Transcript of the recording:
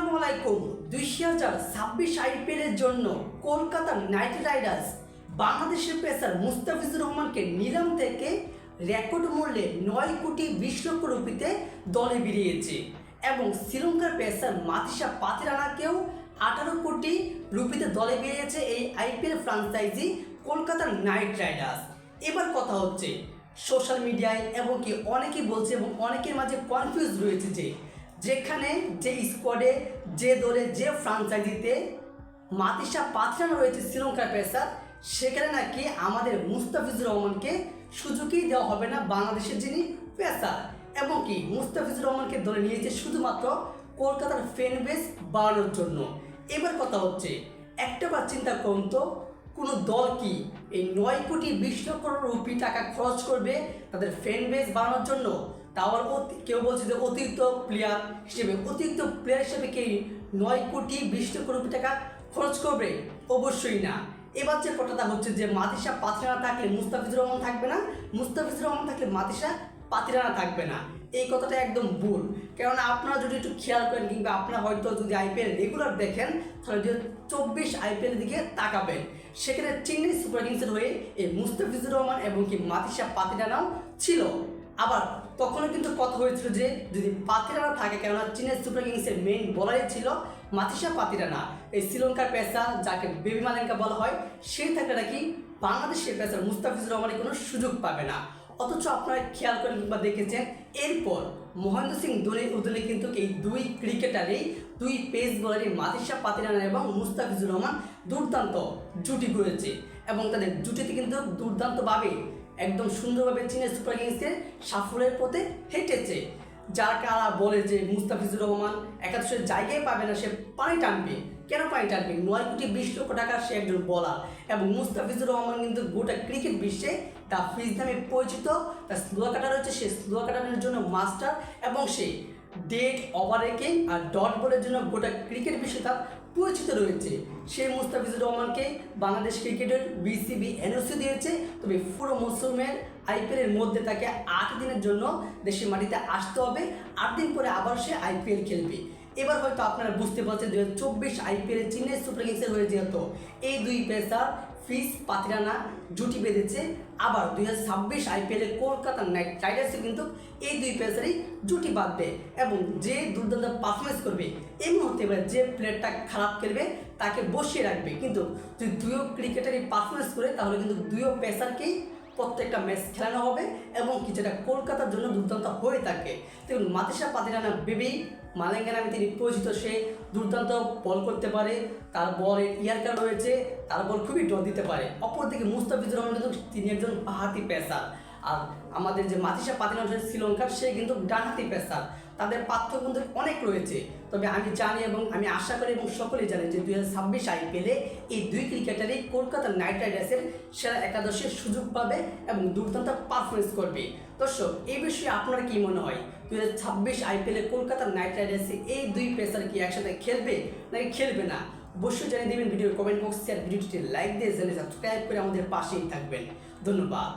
আসসালামু আলাইকুম। 2026 আইপিএলের জন্য কলকাতা নাইট রাইডার্স বাংলাদেশের পেসার মুস্তাফিজুর রহমানকে নিলাম থেকে রেকর্ড মূল্যে 9 কোটি 20 লক্ষ রুপিতে দলে বেরিয়েছে এবং শ্রীলঙ্কার পেসার মাতিসা পাতিরানাকেও 18 কোটি রুপিতে দলে বেরিয়েছে এই IPL franchise Kolkata night Riders. এবার কথা হচ্ছে সোশ্যাল মিডিয়ায় এবং কি অনেকেই বলছে এবং অনেকের মাঝে কনফিউজ রয়েছে যে যেখানে যে স্কোয়াডে যে দলে যে ফ্রাঞ্চাইজিতে মাতিসা পাতিরানা রয়েছে শ্রীলঙ্কার পেসার, সেখানে নাকি আমাদের মুস্তাফিজুর রহমানকে সুযোগই দেওয়া হবে না বাংলাদেশের যিনি পেসার, এবং কি মুস্তাফিজুর রহমানকে দলে নিয়েছে শুধুমাত্র কলকাতার ফ্যান বেস বাড়ানোর জন্য। এবার কথা হচ্ছে একটাবার চিন্তা করুন তো, কোনো দল কি এই 9 কোটি 20 লক্ষ রুপি টাকা খরচ করবে তাদের ফ্যান বেস বাড়ানোর জন্য? তাও কেউ বলছে যে অতিরিক্ত প্লেয়ার হিসেবে কি 9 কোটি 20 লক্ষ রুপি টাকা খরচ করবে? অবশ্যই না। এবার যে কথাটা হচ্ছে যে মাতিসা পাতিরানা থাকলে মুস্তাফিজুর রহমান থাকবে না, মুস্তাফিজুর রহমান থাকলে মাতিসা পাতিরানা থাকবে না, এই কথাটা একদম ভুল। কেননা আপনারা যদি একটু খেয়াল করেন কিংবা আপনারা হয়তো যদি আইপিএল রেগুলার দেখেন তাহলে 2024 আইপিএলের দিকে তাকাবেন, সেখানে চেন্নাই সুপার কিংসের হয়ে এই মুস্তাফিজুর রহমান এবং কি মাতিসা পাতিরানাও ছিল। আবার তখনও কিন্তু কথা হয়েছিল যে যদি পাতিরানা থাকে, কেননা চেন্নাই সুপার কিংসের মেইন বলারই ছিল মাতিসা পাতিরানা, এই শ্রীলঙ্কার পেসার যাকে বেবি মালেঙ্কা বলা হয়, সেই থাকলে নাকি বাংলাদেশের পেসার মুস্তাফিজুর রহমানের কোনো সুযোগ পাবে না। অথচ আপনারা খেয়াল করেন কিংবা দেখেছেন এরপর মহেন্দ্র সিং ধোনির অধীনে কিন্তু এই দুই ক্রিকেটারই দুই পেস বোলারই মাতিসা পাতিরানা এবং মুস্তাফিজুর রহমান দুর্দান্ত জুটি গড়েছে এবং তাদের জুটিতে কিন্তু দুর্দান্তভাবে একদম সুন্দরভাবে চেন্নাই সুপার কিংসের সাফল্যের পথে হেঁটেছে। যার কারা বলে যে মুস্তাফিজুর রহমান একাদশের জায়গায় পাবে না, সে পানি টানবে। কেন পানি টানবে? 9 কোটি 20 লক্ষ টাকা সে একজন বলার, এবং মুস্তাফিজুর রহমান কিন্তু গোটা ক্রিকেট বিশ্বে দ্য ফিজ নামে পরিচিত। তার স্লো কাটার রয়েছে, সে স্লো কাটারের জন্য মাস্টার, এবং সে ডেড ওভার রেকিং আর ডট বলের জন্য গোটা ক্রিকেট বিশ্বে তার পরিচিত রয়েছে। সেই মুস্তাফিজুর রহমানকে বাংলাদেশ ক্রিকেটের বিসিবি এনওসি দিয়েছে, তবে পুরো মৌসুমের আইপিএলের মধ্যে তাকে 8 দিনের জন্য দেশের মাটিতে আসতে হবে। 8 দিন পরে আবার সে আইপিএল খেলবে। এবার হয়তো আপনারা বুঝতে পারছেন 2024 আইপিএলে চেন্নাই সুপার কিংসের হয়ে যেহেতু এই দুই পেসার ফিজ পাতিরানা জুটি বেঁধেছে, আবার 2026 আইপিএলে কলকাতা নাইট রাইডার্সে কিন্তু এই দুই পেসারই জুটি বাঁধবে এবং যে দুর্দান্ত পারফরমেন্স করবে এই মুহূর্তে এবার যে প্লেয়ারটা খারাপ খেলবে তাকে বসিয়ে রাখবে। কিন্তু যদি দুইও ক্রিকেটারই পারফরমেন্স করে তাহলে কিন্তু দুইও পেসারকেই প্রত্যেকটা ম্যাচ খেলানো হবে এবং কি যেটা কলকাতার জন্য দুর্দান্ত হয়ে থাকে। দেখুন মাতিসা পাতিরানা বেবি মালেঙ্গা নামে তিনি পরিচিত, সে দুর্দান্ত বল করতে পারে, তার বলের ইয়ারকার রয়েছে, তার বল খুবই ডর দিতে পারে। অপরদিকে মুস্তাফিজুর রহমান কিন্তু তিনি একজন বাঁহাতি পেসার, আর আমাদের যে মাতিসা পাতিরানা শ্রীলঙ্কার সে কিন্তু ডানহাতি পেসার। তাদের পার্থক্য কিন্তু অনেক রয়েছে। তবে আমি জানি এবং আমি আশা করি এবং সকলেই জানি যে 2026 আইপিএলে এই দুই ক্রিকেটারই কলকাতা নাইট রাইডার্সের সেরা একাদশের সুযোগ পাবে এবং দুর্দান্ত পারফরমেন্স করবে। দর্শক, এই বিষয়ে আপনার কি মনে হয় 2026 আইপিএলে কলকাতা নাইট রাইডার্সে এই দুই পেসার কি একসাথে খেলবে নাকি খেলবে না? অবশ্যই জানিয়ে দেবেন ভিডিওর কমেন্ট বক্সে, আর ভিডিওটি লাইক দিয়ে চ্যানেল সাবস্ক্রাইব করে আমাদের পাশেই থাকবেন। ধন্যবাদ।